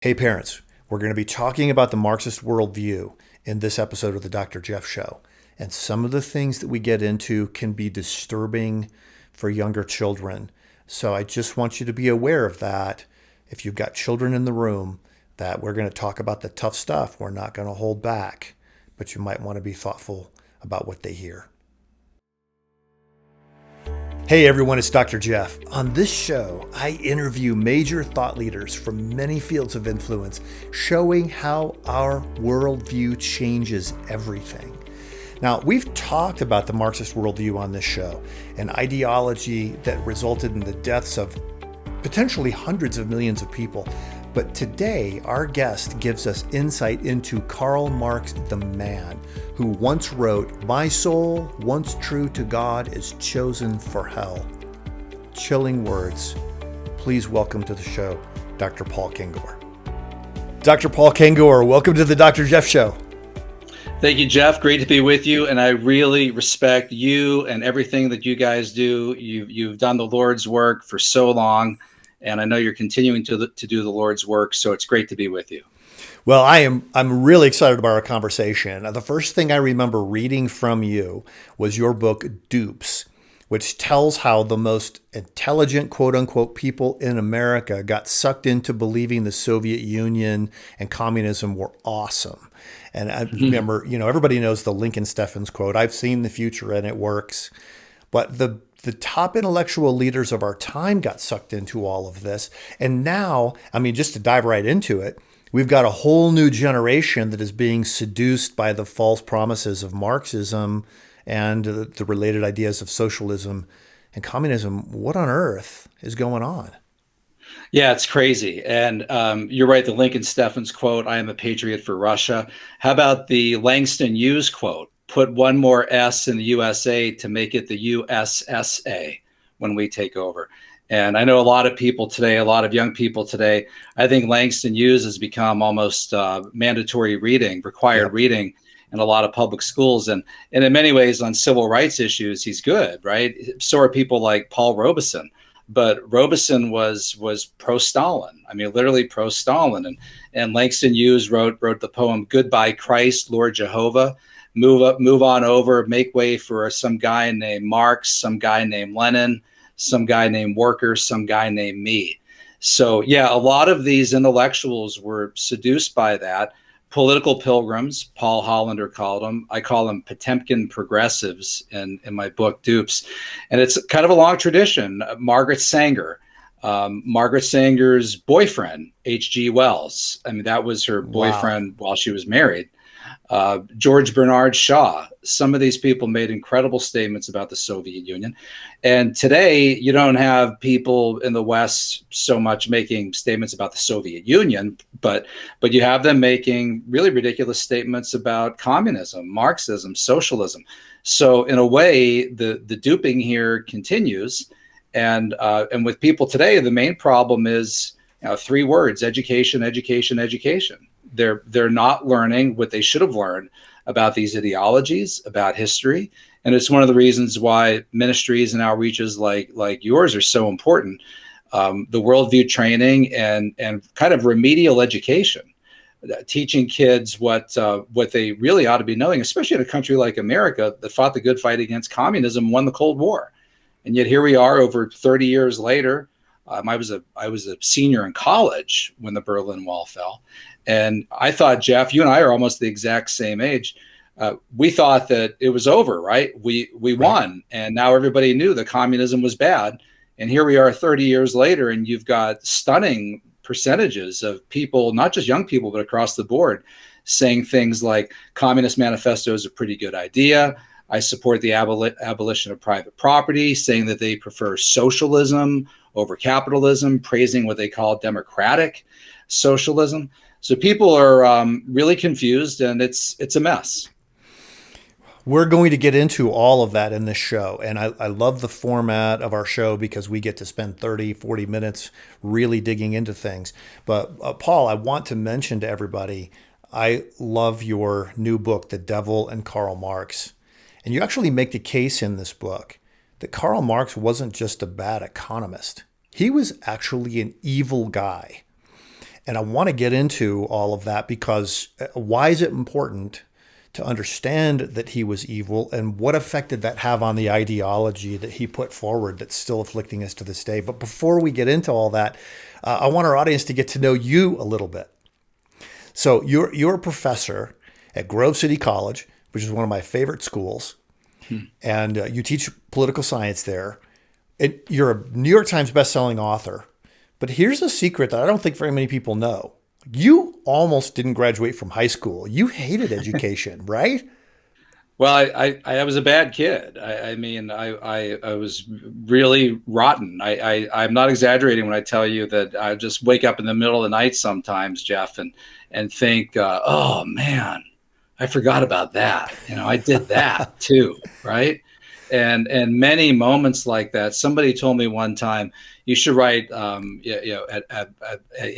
Hey parents, we're going to be talking about the Marxist worldview in this episode of the Dr. Jeff Show. And some of the things that we get into can be disturbing for younger children. So I just want you to be aware of that. If you've got children in the room, that we're going to talk about the tough stuff. We're not going to hold back, but you might want to be thoughtful about what they hear. Hey everyone, it's Dr. Jeff. On this show, I interview major thought leaders from many fields of influence, showing how our worldview changes everything. Now, we've talked about the Marxist worldview on this show, an ideology that resulted in the deaths of potentially hundreds of millions of people. But today, our guest gives us insight into Karl Marx, the man, who once wrote, "My soul, once true to God, is chosen for hell." Chilling words. Please welcome to the show, Dr. Paul Kengor. Dr. Paul Kengor, welcome to the Dr. Jeff Show. Thank you, Jeff. Great to be with you. And I really respect you and everything that you guys do. You've done the Lord's work for so long. And I know you're continuing to do the Lord's work, so it's great to be with you. Well, I'm really excited about our conversation. The first thing I remember reading from you was your book, Dupes, which tells how the most intelligent, quote unquote, people in America got sucked into believing the Soviet Union and communism were awesome. And I remember, everybody knows the Lincoln Steffens quote, "I've seen the future and it works." But the top intellectual leaders of our time got sucked into all of this. And now, just to dive right into it, we've got a whole new generation that is being seduced by the false promises of Marxism and the related ideas of socialism and communism. What on earth is going on? Yeah, it's crazy. And you're right, the Lincoln Steffens quote, "I am a patriot for Russia." How about the Langston Hughes quote? "Put one more S in the USA to make it the USSA when we take over." And I know a lot of people today, a lot of young people today, I think Langston Hughes has become almost mandatory reading, required reading in a lot of public schools. And in many ways on civil rights issues, he's good, right? So are people like Paul Robeson. But Robeson was pro-Stalin. Literally pro-Stalin. And Langston Hughes wrote the poem, "Goodbye Christ, Lord Jehovah. Move on over, make way for some guy named Marx, some guy named Lenin, some guy named Worker, some guy named me." So yeah, a lot of these intellectuals were seduced by that. Political pilgrims, Paul Hollander called them. I call them Potemkin progressives in my book, Dupes. And it's kind of a long tradition. Margaret Sanger's boyfriend, H.G. Wells. That was her boyfriend while she was married. George Bernard Shaw. Some of these people made incredible statements about the Soviet Union. And today, you don't have people in the West so much making statements about the Soviet Union, but you have them making really ridiculous statements about communism, Marxism, socialism. So in a way, the duping here continues. And with people today, the main problem is three words: education, education, education. They're not learning what they should have learned about these ideologies, about history. And it's one of the reasons why ministries and outreaches like yours are so important. The worldview training and kind of remedial education, teaching kids what they really ought to be knowing, especially in a country like America that fought the good fight against communism, won the Cold War. And yet here we are over 30 years later. I was a senior in college when the Berlin Wall fell. And I thought, Jeff, you and I are almost the exact same age. We thought that it was over, right? We won. And now everybody knew that communism was bad. And here we are 30 years later, and you've got stunning percentages of people, not just young people, but across the board, saying things like Communist Manifesto is a pretty good idea. I support the abolition of private property, saying that they prefer socialism over capitalism, praising what they call democratic socialism. So people are really confused, and it's a mess. We're going to get into all of that in this show. And I love the format of our show because we get to spend 30, 40 minutes really digging into things. But Paul, I want to mention to everybody, I love your new book, The Devil and Karl Marx. And you actually make the case in this book that Karl Marx wasn't just a bad economist. He was actually an evil guy. And I want to get into all of that because why is it important to understand that he was evil, and what effect did that have on the ideology that he put forward that's still afflicting us to this day? But before we get into all that, I want our audience to get to know you a little bit. So you're a professor at Grove City College, which is one of my favorite schools, and you teach political science there. You're a New York Times bestselling author. But here's a secret that I don't think very many people know. You almost didn't graduate from high school. You hated education, right? Well, I was a bad kid. I mean, I was really rotten. I'm not exaggerating when I tell you that I just wake up in the middle of the night sometimes, Jeff, and think, oh man, I forgot about that. I did that too, right? And many moments like that. Somebody told me one time, you should write, a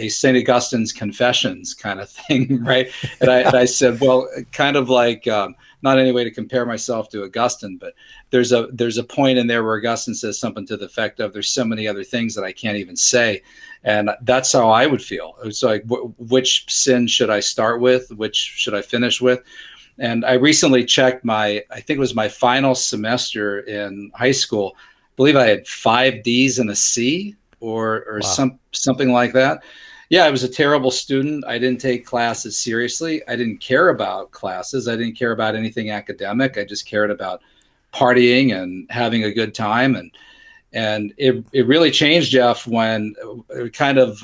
St. Augustine's Confessions kind of thing, right? And I said, well, kind of like, not any way to compare myself to Augustine, but there's a point in there where Augustine says something to the effect of, there's so many other things that I can't even say. And that's how I would feel. It's like, which sin should I start with? Which should I finish with? And I recently checked I think it was my final semester in high school. I believe I had 5 D's and a C or wow. something like that. Yeah, I was a terrible student. I didn't take classes seriously. I didn't care about classes. I didn't care about anything academic. I just cared about partying and having a good time. And it really changed, Jeff, when it kind of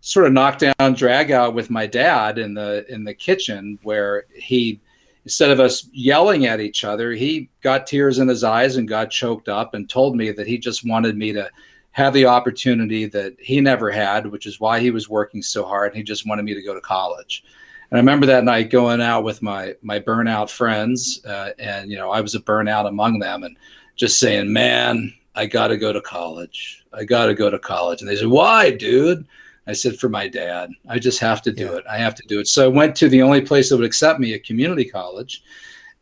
sort of knockdown, drag out with my dad in the kitchen, where he, instead of us yelling at each other, he got tears in his eyes and got choked up and told me that he just wanted me to have the opportunity that he never had, which is why he was working so hard. He just wanted me to go to college. And I remember that night going out with my burnout friends, and I was a burnout among them, and just saying, man, I got to go to college. I got to go to college. And they said, why, dude? I said, for my dad. I just have to do it. I have to do it. So I went to the only place that would accept me, a community college.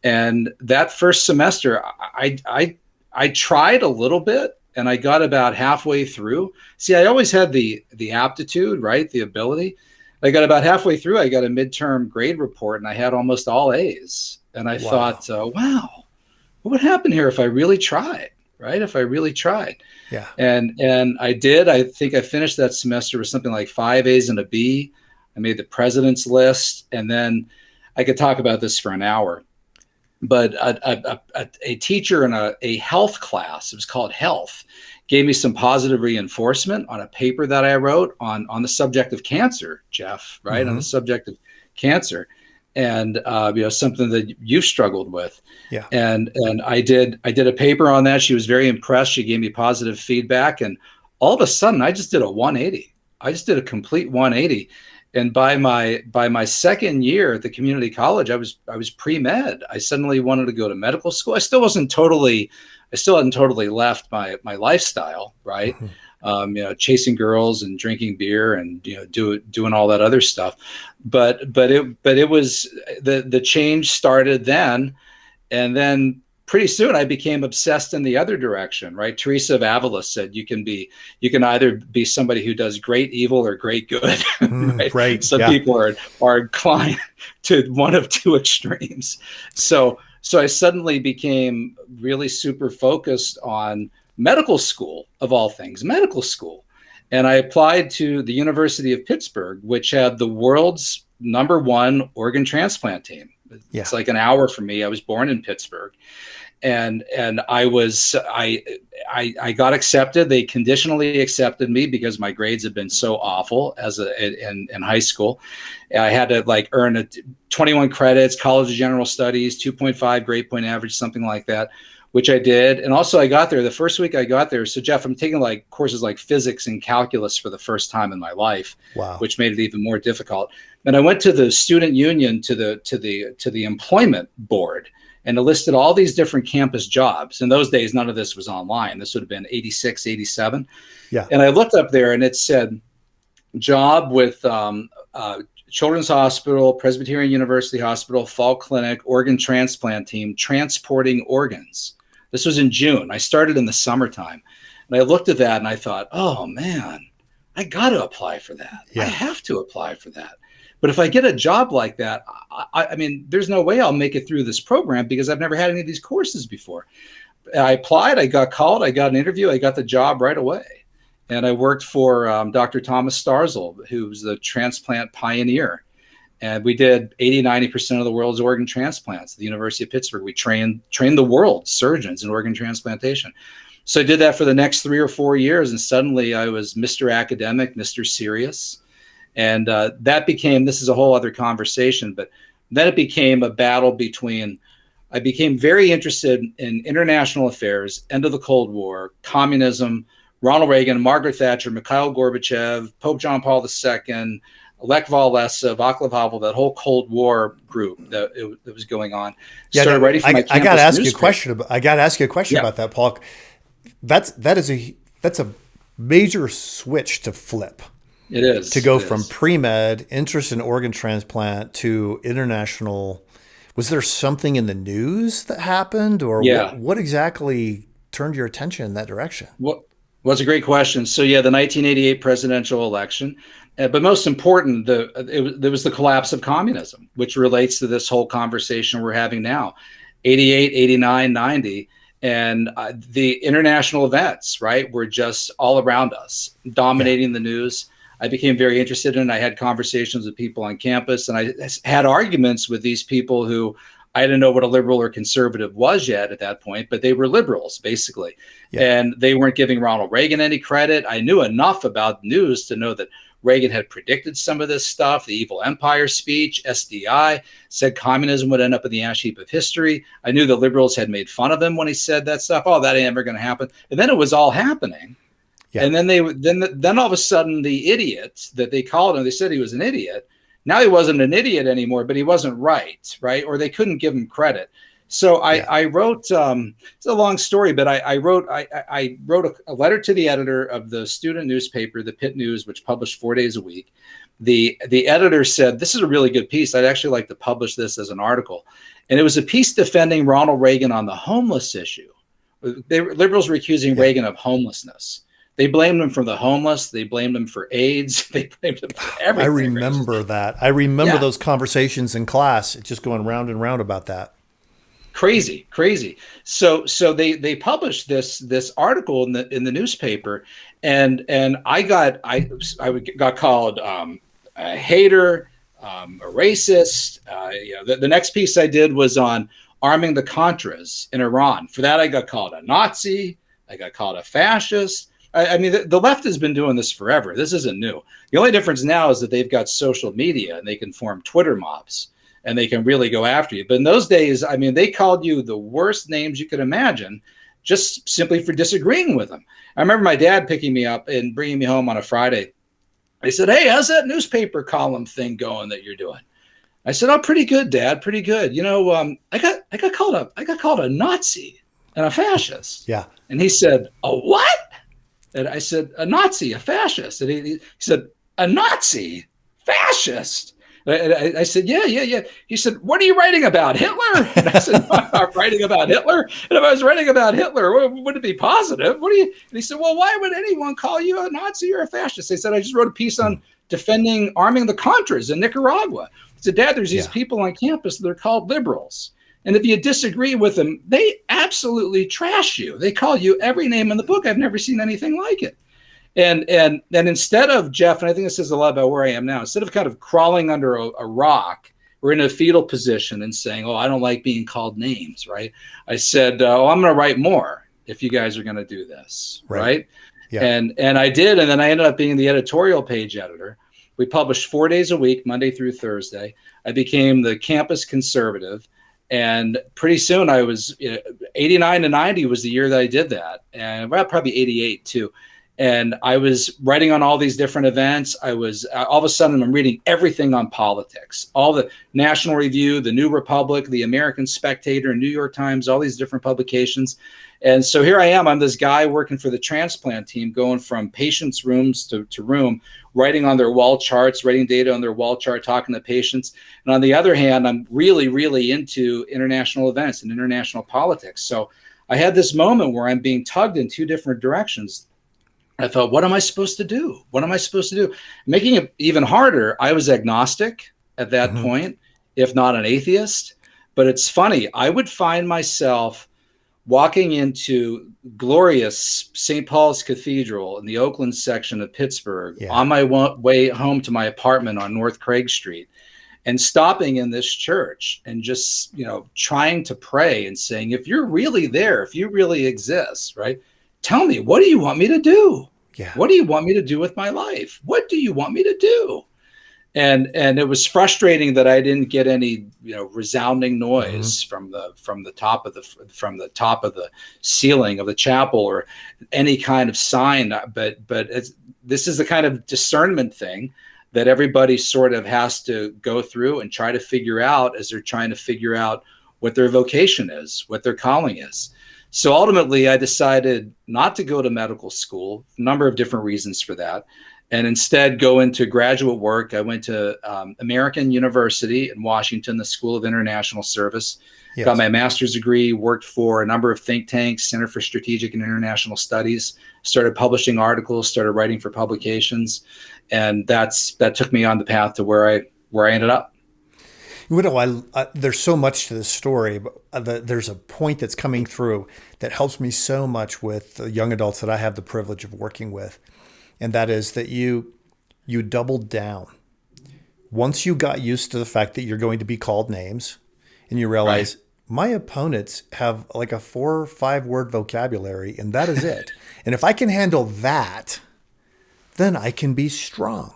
And that first semester, I tried a little bit, and I got about halfway through. See, I always had the aptitude, right? The ability. I got about halfway through. I got a midterm grade report, and I had almost all A's. And I thought, wow, what would happen here if I really tried? Right? If I really tried. Yeah. And I did. I think I finished that semester with something like 5 A's and a B. I made the president's list. And then I could talk about this for an hour. But a teacher in a health class, it was called health, gave me some positive reinforcement on a paper that I wrote on the subject of cancer, Jeff, right? Mm-hmm. On the subject of cancer. And something that you've struggled with. Yeah. And I did a paper on that. She was very impressed. She gave me positive feedback, and all of a sudden I just did a 180. I just did a complete 180. And by my second year at the community college, I was pre-med. I suddenly wanted to go to medical school. I still hadn't totally left my lifestyle, right? Mm-hmm. Chasing girls and drinking beer and doing all that other stuff, but it was the change started then, and then pretty soon I became obsessed in the other direction, right? Teresa of Avila said you can either be somebody who does great evil or great good. Right? Right. Some people are inclined to one of two extremes. So I suddenly became really super focused on medical school, of all things, medical school. And I applied to the University of Pittsburgh, which had the world's #1 organ transplant team. Yeah. It's like an hour from me. I was born in Pittsburgh. And I got accepted. They conditionally accepted me because my grades had been so awful in high school. I had to earn 21 credits, College of General Studies, 2.5 grade point average, something like that, which I did. And also I got there the first week I got there. So Jeff, I'm taking courses like physics and calculus for the first time in my life, wow, which made it even more difficult. And I went to the student union, to the employment board, and it listed all these different campus jobs. In those days, none of this was online. This would have been 86, 87. Yeah. And I looked up there and it said job with Children's Hospital, Presbyterian University Hospital, Fall Clinic, organ transplant team, transporting organs. This was in June. I started in the summertime. And I looked at that and I thought, oh man, I got to apply for that. Yeah. I have to apply for that. But if I get a job like that, I mean, there's no way I'll make it through this program because I've never had any of these courses before. I applied, I got called, I got an interview, I got the job right away. And I worked for Dr. Thomas Starzl, who's the transplant pioneer. And we did 80-90% of the world's organ transplants at the University of Pittsburgh. We trained the world's surgeons in organ transplantation. So I did that for the next 3 or 4 years, and suddenly I was Mr. Academic, Mr. Serious. And that became, this is a whole other conversation, but then it became a battle between, I became very interested in international affairs, end of the Cold War, communism, Ronald Reagan, Margaret Thatcher, Mikhail Gorbachev, Pope John Paul II, Lech Walesa, Václav Havel, that whole Cold War group that was going on. Yeah, started writing for my I got to ask newspaper. you a question. I got to ask you a question about that, Paul. That's a major switch to flip. It is to go from pre-med interest in organ transplant to international. Was there something in the news that happened, or what exactly turned your attention in that direction? Well, that's a great question. So the 1988 presidential election, but most important, there was the collapse of communism, which relates to this whole conversation we're having now. 88, 89, 90. And the international events, right, were just all around us, dominating the news. I became very interested in it. I had conversations with people on campus, and I had arguments with these people who I didn't know what a liberal or conservative was yet at that point, but they were liberals, basically. Yeah. And they weren't giving Ronald Reagan any credit. I knew enough about news to know that Reagan had predicted some of this stuff. The Evil Empire speech, SDI, said communism would end up in the ash heap of history. I knew the liberals had made fun of him when he said that stuff. Oh, that ain't ever going to happen. And then it was all happening. Yeah. And then all of a sudden, the idiot that they called him, they said he was an idiot. Now he wasn't an idiot anymore, but he wasn't right? Or they couldn't give him credit. So I wrote, it's a long story, but I wrote a letter to the editor of the student newspaper, the Pitt News, which published 4 days a week. The editor said, this is a really good piece. I'd actually like to publish this as an article. And it was a piece defending Ronald Reagan on the homeless issue. Liberals were accusing Reagan of homelessness. They blamed him for the homeless. They blamed him for AIDS. They blamed him for everything. I remember that. I remember those conversations in class, just going round and round about that. Crazy. So they published this article in the newspaper, and I got called a hater, a racist. The next piece I did was on arming the Contras in Iran. For that, I got called a Nazi. I got called a fascist. I mean, the left has been doing this forever. This isn't new. The only difference now is that they've got social media and they can form Twitter mobs and they can really go after you. But in those days, I mean, they called you the worst names you could imagine just simply for disagreeing with them. I remember my dad picking me up and bringing me home on a Friday. He said, "Hey, how's that newspaper column thing going that you're doing?" I said, "Oh, pretty good, Dad, pretty good. You know, I got called a Nazi and a fascist." Yeah. And he said, "A what?" And I said, "A Nazi, a fascist." And he said, "A Nazi, fascist?" And I said, yeah. He said, "What are you writing about, Hitler?" And I said, "No, I'm writing about Hitler. And if I was writing about Hitler, would it be positive? What do you?" And he said, "Well, why would anyone call you a Nazi or a fascist?" I said, "I just wrote a piece on defending arming the Contras in Nicaragua." I said, "Dad, there's these people on campus that are called liberals. And if you disagree with them, they absolutely trash you. They call you every name in the book. I've never seen anything like it." And instead of, Jeff, and I think this says a lot about where I am now, instead of kind of crawling under a rock or in a fetal position and saying, "Oh, I don't like being called names," right? I said, "Oh, I'm going to write more if you guys are going to do this," right? Yeah. And I did, and then I ended up being the editorial page editor. We published 4 days a week, Monday through Thursday. I became the campus conservative. And pretty soon I was 89 to 90 was the year that I did that. And probably 88 too. And I was writing on all these different events. I was all of a sudden I'm reading everything on politics, all the National Review, the New Republic, the American Spectator, New York Times, all these different publications. And so here I am. I'm this guy working for the transplant team, going from patients' rooms to room, writing on their wall charts, writing data on their wall chart, talking to patients. And on the other hand, I'm really, really into international events and international politics. So I had this moment where I'm being tugged in two different directions. I thought, what am I supposed to do? What am I supposed to do? Making it even harder, I was agnostic at that Mm-hmm. point, if not an atheist. But it's funny, I would find myself walking into glorious St. Paul's Cathedral in the Oakland section of Pittsburgh Yeah. on my way home to my apartment on North Craig Street, and stopping in this church and just, trying to pray and saying, if you're really there, if you really exist, right, tell me, what do you want me to do? Yeah. What do you want me to do with my life? What do you want me to do? And it was frustrating that I didn't get any, resounding noise from the top of the ceiling of the chapel, or any kind of sign. But this is the kind of discernment thing that everybody sort of has to go through and try to figure out as they're trying to figure out what their vocation is, what their calling is. So ultimately, I decided not to go to medical school, a number of different reasons for that, and instead go into graduate work. I went to American University in Washington, the School of International Service, Yes. got my master's degree, worked for a number of think tanks, Center for Strategic and International Studies, started publishing articles, started writing for publications. And that took me on the path to where I ended up. There's so much to this story, but there's a point that's coming through that helps me so much with the young adults that I have the privilege of working with. And that is that you doubled down. Once you got used to the fact that you're going to be called names, and you realize, right, my opponents have like a 4 or 5 word vocabulary, and that is it. And if I can handle that, then I can be strong.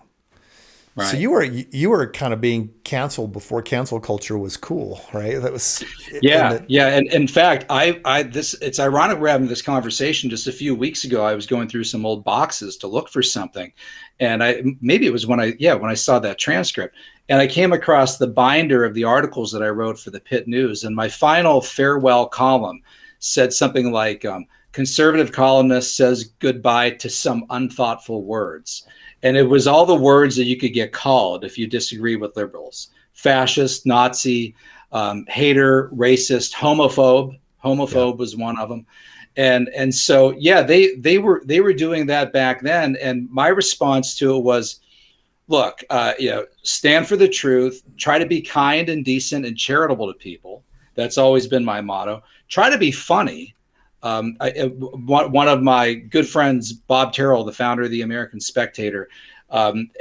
Right. So you were kind of being canceled before cancel culture was cool, right? That was yeah. And in fact, it's ironic we're having this conversation. Just a few weeks ago, I was going through some old boxes to look for something, and maybe it was when I saw that transcript, and I came across the binder of the articles that I wrote for the Pitt News, and my final farewell column said something like, "Conservative columnist says goodbye to some unthoughtful words." And it was all the words that you could get called if you disagree with liberals: fascist, Nazi, hater, racist, homophobe. Homophobe was one of them. And so, yeah, they were doing that back then. And my response to it was, look, stand for the truth, try to be kind and decent and charitable to people. That's always been my motto. Try to be funny. One of my good friends, Bob Terrell, the founder of the American Spectator, I'm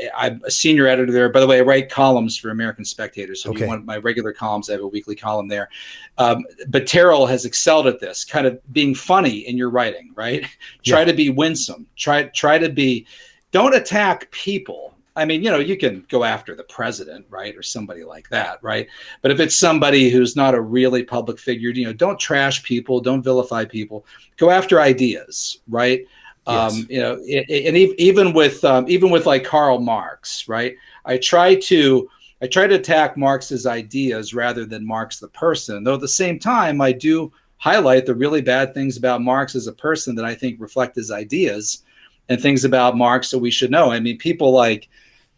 a senior editor there. By the way, I write columns for American Spectator. So if you want my regular columns, I have a weekly column there. But Terrell has excelled at this, kind of being funny in your writing, right? Try to be winsome. Try to be, don't attack people. I mean, you can go after the president, right, or somebody like that, right? But if it's somebody who's not a really public figure, don't trash people, don't vilify people. Go after ideas, right? Yes. And even with like Karl Marx, right? I try to attack Marx's ideas rather than Marx the person. Though at the same time, I do highlight the really bad things about Marx as a person that I think reflect his ideas, and things about Marx that we should know. I mean, people like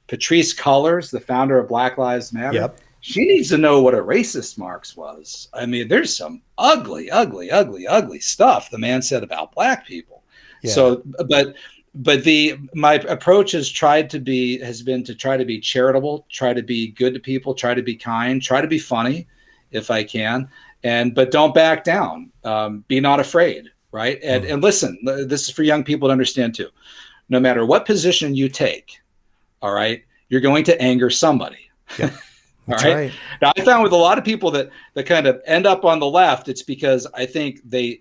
Patrisse Cullors, the founder of Black Lives Matter, yep, she needs to know what a racist Marx was. I mean, there's some ugly, ugly, ugly, ugly stuff the man said about black people. Yeah. So, but my approach has been to try to be charitable, try to be good to people, try to be kind, try to be funny if I can, but don't back down. Be not afraid. Right. And listen, this is for young people to understand too. No matter what position you take, all right, you're going to anger somebody. Yeah, all right? Now, I found with a lot of people that kind of end up on the left, it's because I think they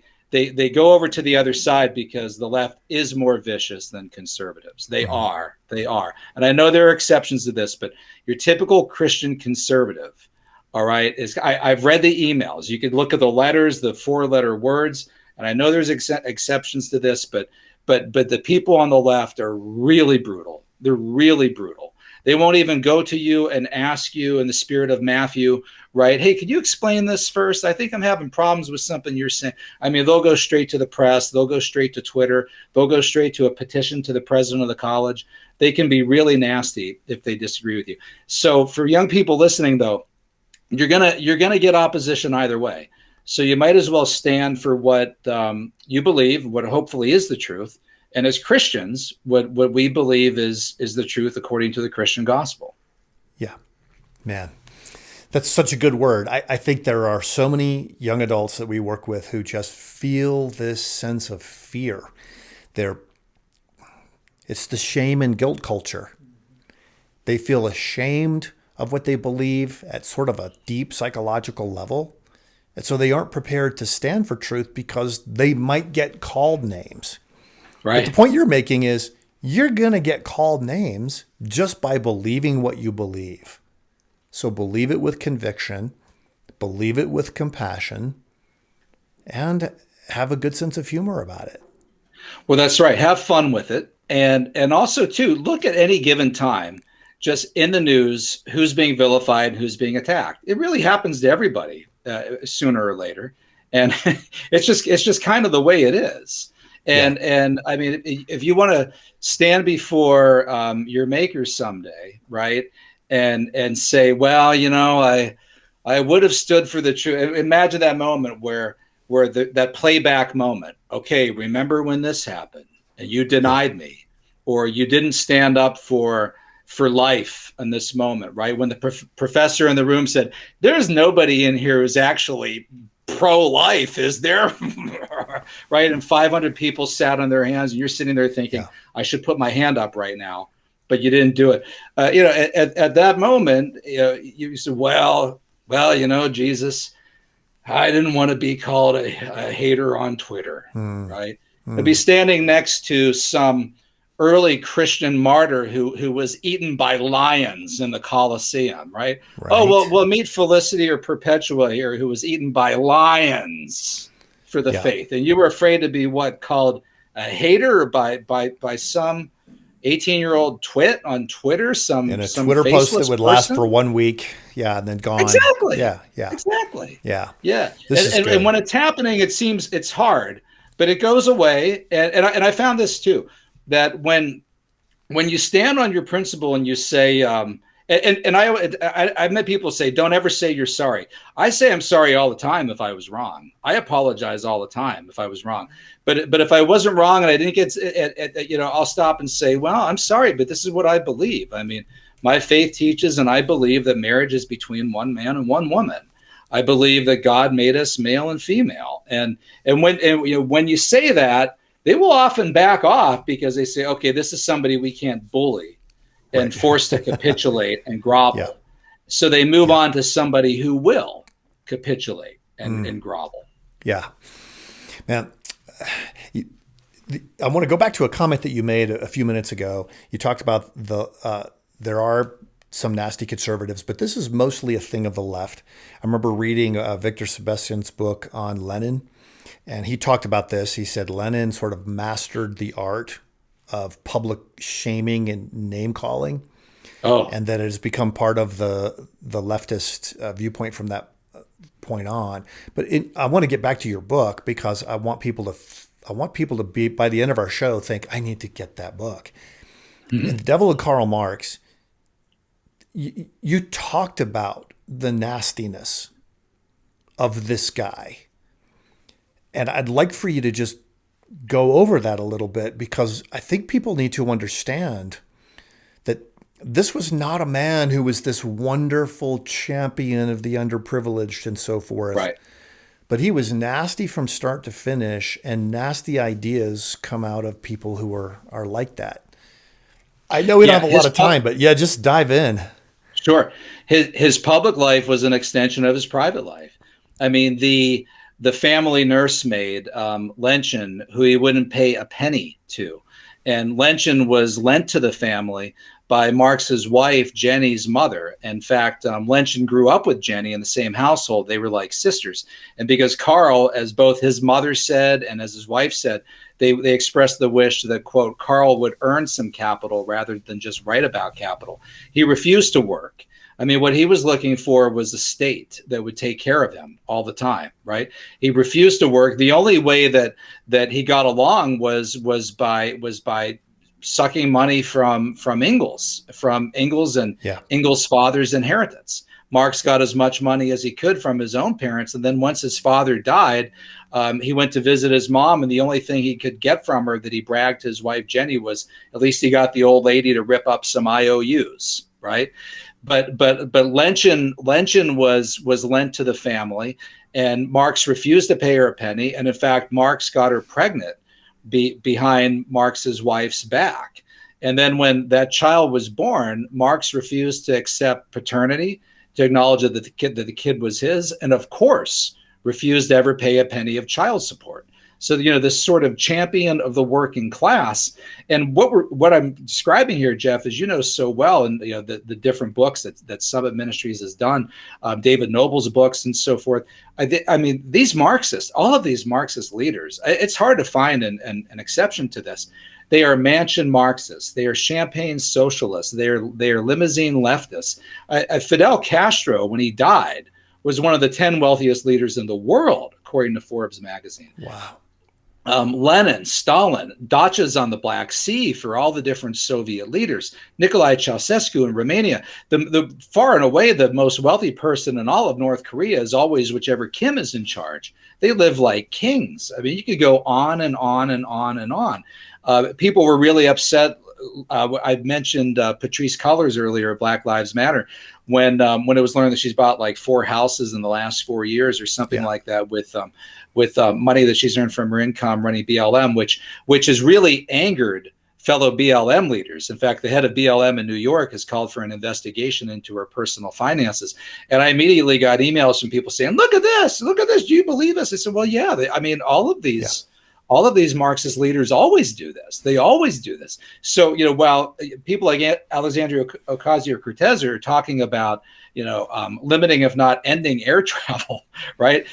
go over to the other side because the left is more vicious than conservatives. They are. And I know there are exceptions to this, but your typical Christian conservative, all right, I've read the emails. You could look at the letters, the 4-letter words. And I know there's exceptions to this, but the people on the left are really brutal. They're really brutal. They won't even go to you and ask you in the spirit of Matthew, right? Hey, could you explain this first? I think I'm having problems with something you're saying. I mean, they'll go straight to the press. They'll go straight to Twitter. They'll go straight to a petition to the president of the college. They can be really nasty if they disagree with you. So for young people listening, though, you're gonna get opposition either way. So you might as well stand for what you believe, what hopefully is the truth, And as Christians, what we believe is the truth according to the Christian gospel. Yeah, man. That's such a good word. I think there are so many young adults that we work with who just feel this sense of fear. It's the shame and guilt culture. They feel ashamed of what they believe at sort of a deep psychological level. And so they aren't prepared to stand for truth because they might get called names. Right. But the point you're making is you're going to get called names just by believing what you believe. So believe it with conviction, believe it with compassion, and have a good sense of humor about it. Well, that's right. Have fun with it. And also, too, look at any given time, just in the news, who's being vilified, who's being attacked. It really happens to everybody sooner or later. And it's just kind of the way it is. And I mean, if you want to stand before your maker someday, right, and say, well, you know, I would have stood for the truth. Imagine that moment where that playback moment. Okay, remember when this happened and you denied me, or you didn't stand up for life in this moment, right? When the professor in the room said, "There's nobody in here who's actually pro-life, is there?" Right? And 500 people sat on their hands, and you're sitting there thinking, I should put my hand up right now, but you didn't do it. You know, at that moment, you said, well, you know, Jesus, I didn't want to be called a hater on Twitter, right? I'd be standing next to some early Christian martyr who was eaten by lions in the Colosseum, right? Oh, well, meet Felicity or Perpetua here, who was eaten by lions for the faith. And you were afraid to be called a hater by some 18-year-old twit on Twitter, some Twitter post that would last for 1 week, and then gone. Exactly. Exactly. And when it's happening, it seems it's hard, but it goes away. And I found this too, that when you stand on your principle and you say, and I've met people say, don't ever say you're sorry. I say I'm sorry all the time if I was wrong. I apologize all the time if I was wrong. But if I wasn't wrong and I didn't get, you know, I'll stop and say, well, I'm sorry, but this is what I believe. I mean, my faith teaches, and I believe that marriage is between one man and one woman. I believe that God made us male and female. And when you say that, they will often back off because they say, okay, this is somebody we can't bully and force to capitulate and grovel. So they move on to somebody who will capitulate and grovel. Yeah. Man, I want to go back to a comment that you made a few minutes ago. You talked about there are some nasty conservatives, but this is mostly a thing of the left. I remember reading Victor Sebastian's book on Lenin, and he talked about this. He said Lenin sort of mastered the art of public shaming and name calling, and that it has become part of the leftist viewpoint from that point on. But I want to get back to your book because I want people to be, by the end of our show, think I need to get that book. In Devil and Karl Marx, you talked about the nastiness of this guy, and I'd like for you to just go over that a little bit, because I think people need to understand that this was not a man who was this wonderful champion of the underprivileged and so forth. Right. But he was nasty from start to finish, and nasty ideas come out of people who are like that. I know we don't have a lot of time, but just dive in. Sure. His public life was an extension of his private life. I mean, the family nursemaid, Lenchen, who he wouldn't pay a penny to. And Lenchen was lent to the family by Marx's wife, Jenny's mother. In fact, Lenchen grew up with Jenny in the same household. They were like sisters. And because Karl, as both his mother said and as his wife said, they expressed the wish that, quote, Karl would earn some capital rather than just write about capital. He refused to work. I mean, what he was looking for was a state that would take care of him all the time, right? He refused to work. The only way that he got along was by sucking money from Engels and Yeah. Engels' father's inheritance. Marx got as much money as he could from his own parents. And then once his father died, he went to visit his mom. And the only thing he could get from her that he bragged to his wife, Jenny, was at least he got the old lady to rip up some IOUs, right? But Lenchen was lent to the family, and Marx refused to pay her a penny. And in fact, Marx got her pregnant behind Marx's wife's back. And then when that child was born, Marx refused to accept paternity, to acknowledge that the kid was his, and of course refused to ever pay a penny of child support. So, this sort of champion of the working class. And what I'm describing here, Jeff, is so well, and the different books that Summit Ministries has done, David Noble's books and so forth. I mean, these Marxists, all of these Marxist leaders, it's hard to find an exception to this. They are Mansion Marxists. They are champagne socialists. They are limousine leftists. Fidel Castro, when he died, was one of the 10 wealthiest leaders in the world, according to Forbes magazine. Wow. Lenin, Stalin, dachas on the Black Sea for all the different Soviet leaders. Nicolae Ceausescu in Romania. The far and away the most wealthy person in all of North Korea is always whichever Kim is in charge. They live like kings. I mean, you could go on and on and on and on. People were really upset. I mentioned Patrisse Cullors earlier, Black Lives Matter, when it was learned that she's bought like 4 houses in the last 4 years or something like that with money that she's earned from her income running BLM, which has really angered fellow BLM leaders. In fact, the head of BLM in New York has called for an investigation into her personal finances. And I immediately got emails from people saying, look at this, do you believe this? I said, well, yeah, all of these Marxist leaders always do this. They always do this. So, while people like Alexandria Ocasio-Cortez are talking about, limiting, if not ending air travel, right?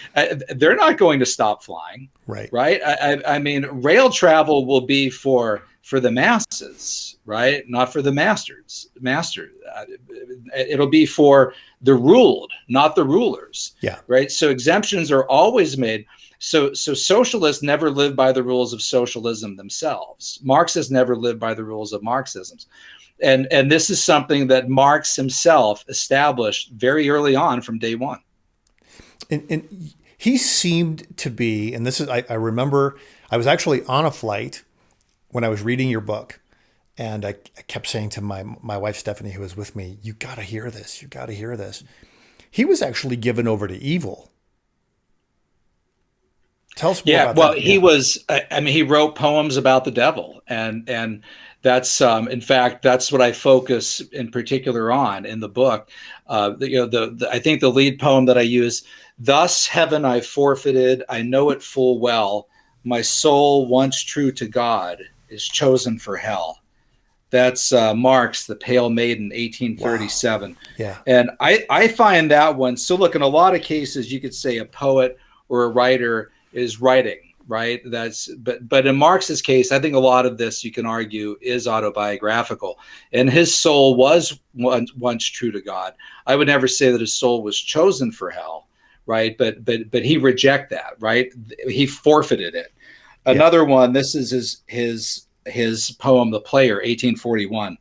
They're not going to stop flying, right? I mean, rail travel will be for the masses, right? Not for the masters. It'll be for the ruled, not the rulers, right? So exemptions are always made. So socialists never live by the rules of socialism themselves. Marxists never live by the rules of Marxism. And this is something that Marx himself established very early on from day one. And he seemed to be, and this is, I remember I was actually on a flight when I was reading your book, and I kept saying to my wife, Stephanie, who was with me, you got to hear this. You got to hear this. He was actually given over to evil. Tell us more about that. He was, he wrote poems about the devil, and that's, in fact, that's what I focus in particular on in the book. I think the lead poem that I use, thus heaven I forfeited, I know it full well, my soul once true to God is chosen for hell. That's Marx, The Pale Maiden, 1837. Wow. Yeah. And I find that one, so look, in a lot of cases, you could say a poet or a writer is writing, right? But in Marx's case, I think a lot of this, you can argue, is autobiographical. And his soul was once true to God. I would never say that his soul was chosen for hell, right? But he rejected that, right? He forfeited it. Another one, this is his poem, The Player, 1841.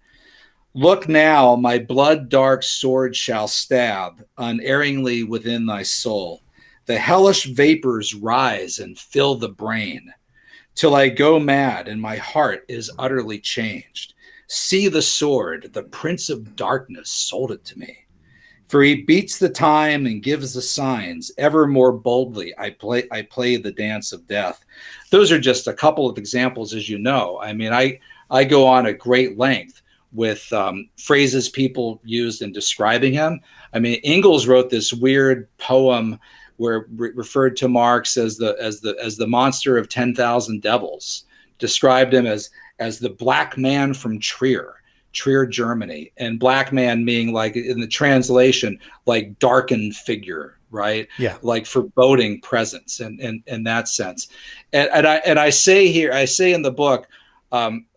Look now, my blood dark sword shall stab unerringly within thy soul. The hellish vapors rise and fill the brain, till I go mad and my heart is utterly changed. See the sword, the prince of darkness sold it to me. For he beats the time and gives the signs. Ever more boldly I play the dance of death. Those are just a couple of examples, as you know. I mean, I go on at great length with phrases people used in describing him. I mean, Engels wrote this weird poem where referred to Marx as the monster of 10,000 devils, described him as the black man from Trier, Germany, and black man meaning, like in the translation, like darkened figure, right? Yeah, like foreboding presence, and in that sense. And I say in the book,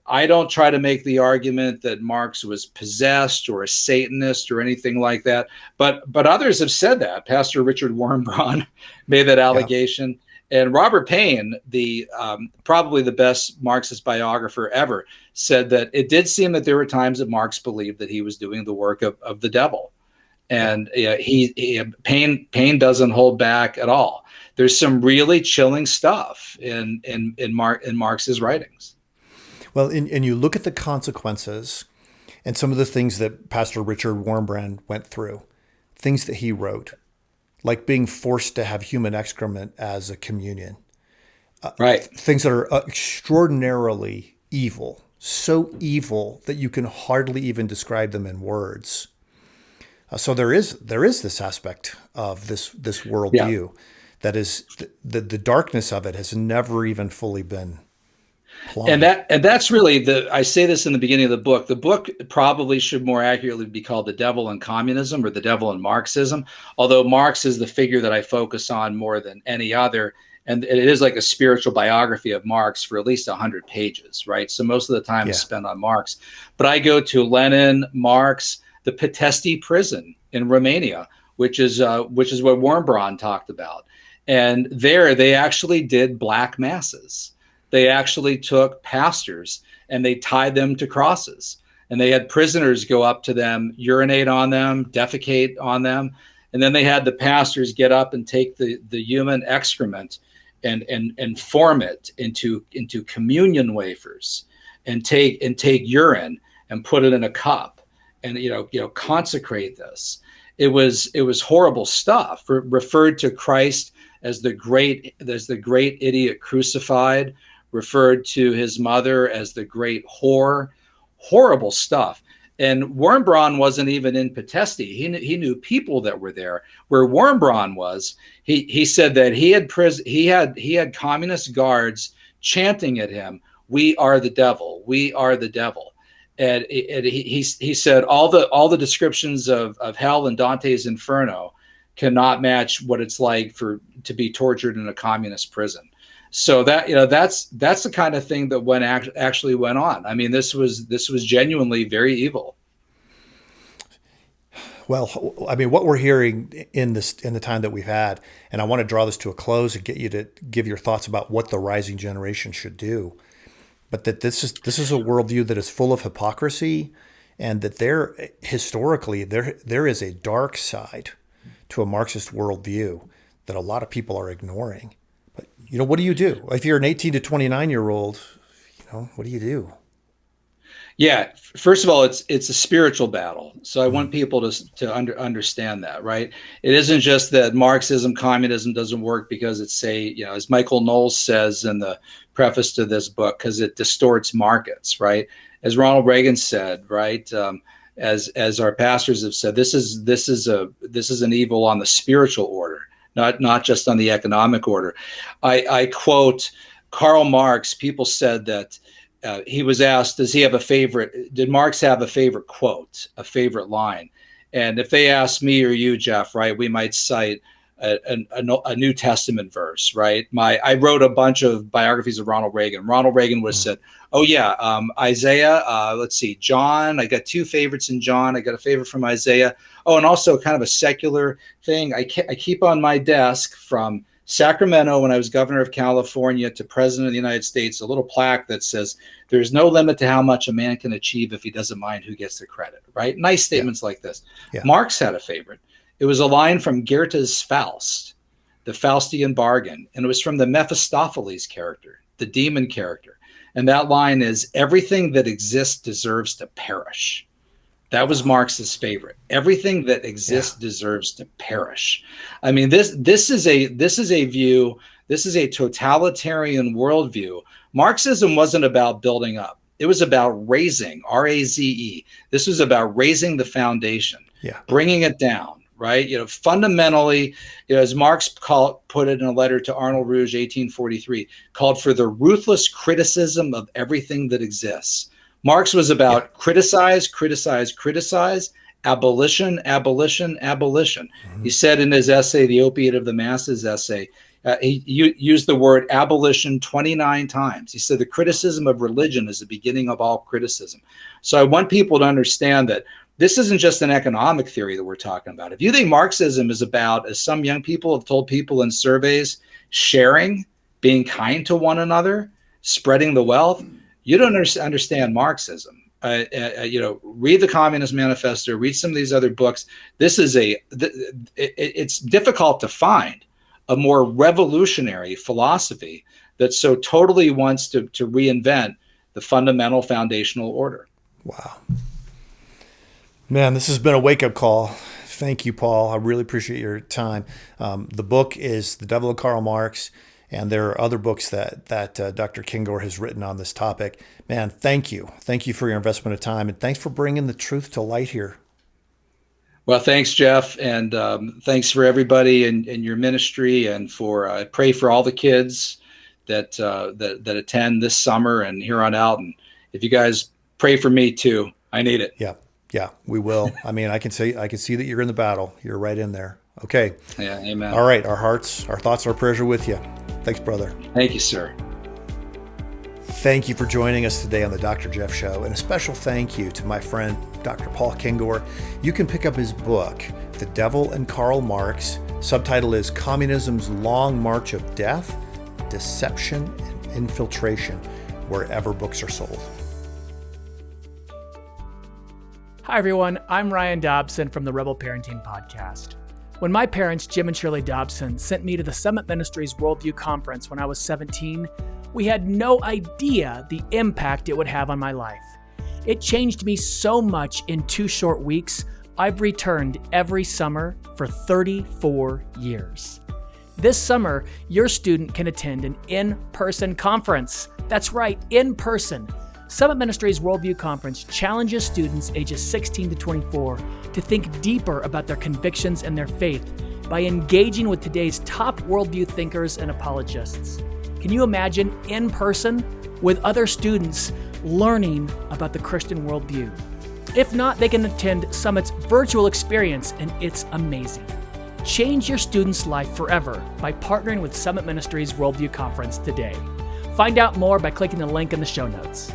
I don't try to make the argument that Marx was possessed or a Satanist or anything like that, but others have said that. Pastor Richard Warrenbraun made that allegation, And Robert Payne, the probably the best Marxist biographer ever, said that it did seem that there were times that Marx believed that he was doing the work of the devil. And Payne doesn't hold back at all. There's some really chilling stuff in Marx's writings. Well, and you look at the consequences and some of the things that Pastor Richard Wurmbrand went through, things that he wrote, like being forced to have human excrement as a communion. Right. Things that are extraordinarily evil, so evil that you can hardly even describe them in words. So there is this aspect of this worldview that is the darkness of it has never even fully been plumbed. And that's really I say this in the beginning of the book. The book probably should more accurately be called The Devil and Communism, or The Devil and Marxism, although Marx is the figure that I focus on more than any other. And it is like a spiritual biography of Marx for at least 100 pages, right? So most of the time is spent on Marx. But I go to Lenin, Marx, the Pitești prison in Romania, which is what Wurmbrand talked about. And there they actually did black masses. They actually took pastors and they tied them to crosses. And they had prisoners go up to them, urinate on them, defecate on them. And then they had the pastors get up and take the human excrement and form it into communion wafers and take urine and put it in a cup and consecrate this. It was horrible stuff. Referred to Christ as the great idiot crucified, referred to his mother as the great whore. Horrible stuff. And Wurmbrand wasn't even in Pitești. He knew people that were there. Where Wurmbrand was, he said that he had communist guards chanting at him, "We are the devil. We are the devil." And he said all the descriptions of hell and Dante's Inferno cannot match what it's like to be tortured in a communist prison. So that's the kind of thing that actually went on. I mean, this was genuinely very evil. Well, I mean, what we're hearing in the time that we've had, and I want to draw this to a close and get you to give your thoughts about what the rising generation should do, but that this is a worldview that is full of hypocrisy, and that historically there is a dark side to a Marxist worldview that a lot of people are ignoring. But what do you do if you're an 18 to 29-year-old? What do you do? Yeah, first of all, it's a spiritual battle. So I want people to understand that, right? It isn't just that Marxism, communism doesn't work because it's, as Michael Knowles says in the preface to this book, because it distorts markets, right? As Ronald Reagan said, right? As our pastors have said, this is an evil on the spiritual order, not just on the economic order. I quote Karl Marx. People said that he was asked, did Marx have a favorite quote, a favorite line? And if they asked me or you, Jeff, right, we might cite a New Testament verse, right? I wrote a bunch of biographies of Ronald Reagan. Ronald Reagan was said, oh yeah, Isaiah, let's see, John, I got two favorites in John. I got a favorite from Isaiah. Oh, and also kind of a secular thing. I keep on my desk from Sacramento, when I was governor of California, to president of the United States, a little plaque that says, "There's no limit to how much a man can achieve if he doesn't mind who gets the credit," right? Nice statements like this. Yeah. Marx had a favorite. It was a line from Goethe's Faust, the Faustian bargain. And it was from the Mephistopheles character, the demon character. And that line is, "Everything that exists deserves to perish." That was Marx's favorite. Everything that exists deserves to perish. I mean, this is a view. This is a totalitarian worldview. Marxism wasn't about building up. It was about raising, R-A-Z-E. This was about raising the foundation, bringing it down, right? Fundamentally, as Marx put it in a letter to Arnold Rouge, 1843, called for the ruthless criticism of everything that exists. Marx was about criticize, abolition. Mm-hmm. He said in his essay, The Opiate of the Masses essay, he used the word abolition 29 times. He said the criticism of religion is the beginning of all criticism. So I want people to understand that this isn't just an economic theory that we're talking about. If you think Marxism is about, as some young people have told people in surveys, sharing, being kind to one another, spreading the wealth, you don't understand Marxism. Read the Communist Manifesto, read some of these other books. It's difficult to find a more revolutionary philosophy that so totally wants to reinvent the fundamental foundational order. Wow. Man, this has been a wake-up call. Thank you, Paul. I really appreciate your time. The book is The Devil and Karl Marx, and there are other books that Dr. Kengor has written on this topic. Man, thank you. Thank you for your investment of time, and thanks for bringing the truth to light here. Well, thanks, Jeff, and thanks for everybody in your ministry, and I pray for all the kids that attend this summer and here on out. And if you guys pray for me too, I need it. Yeah, we will. I mean, I can see that you're in the battle. You're right in there. Okay. Yeah, amen. All right, our hearts, our thoughts, our prayers are with you. Thanks, brother. Thank you, sir. Thank you for joining us today on the Dr. Jeff Show, and a special thank you to my friend, Dr. Paul Kengor. You can pick up his book, The Devil and Karl Marx. Subtitle is Communism's Long March of Death, Deception, and Infiltration, wherever books are sold. Hi, everyone. I'm Ryan Dobson from the Rebel Parenting Podcast. When my parents, Jim and Shirley Dobson, sent me to the Summit Ministries Worldview Conference when I was 17, we had no idea the impact it would have on my life. It changed me so much in 2 short weeks, I've returned every summer for 34 years. This summer, your student can attend an in-person conference. That's right, in person. Summit Ministries Worldview Conference challenges students ages 16 to 24 to think deeper about their convictions and their faith by engaging with today's top worldview thinkers and apologists. Can you imagine in person with other students learning about the Christian worldview? If not, they can attend Summit's virtual experience, and it's amazing. Change your student's life forever by partnering with Summit Ministries Worldview Conference today. Find out more by clicking the link in the show notes.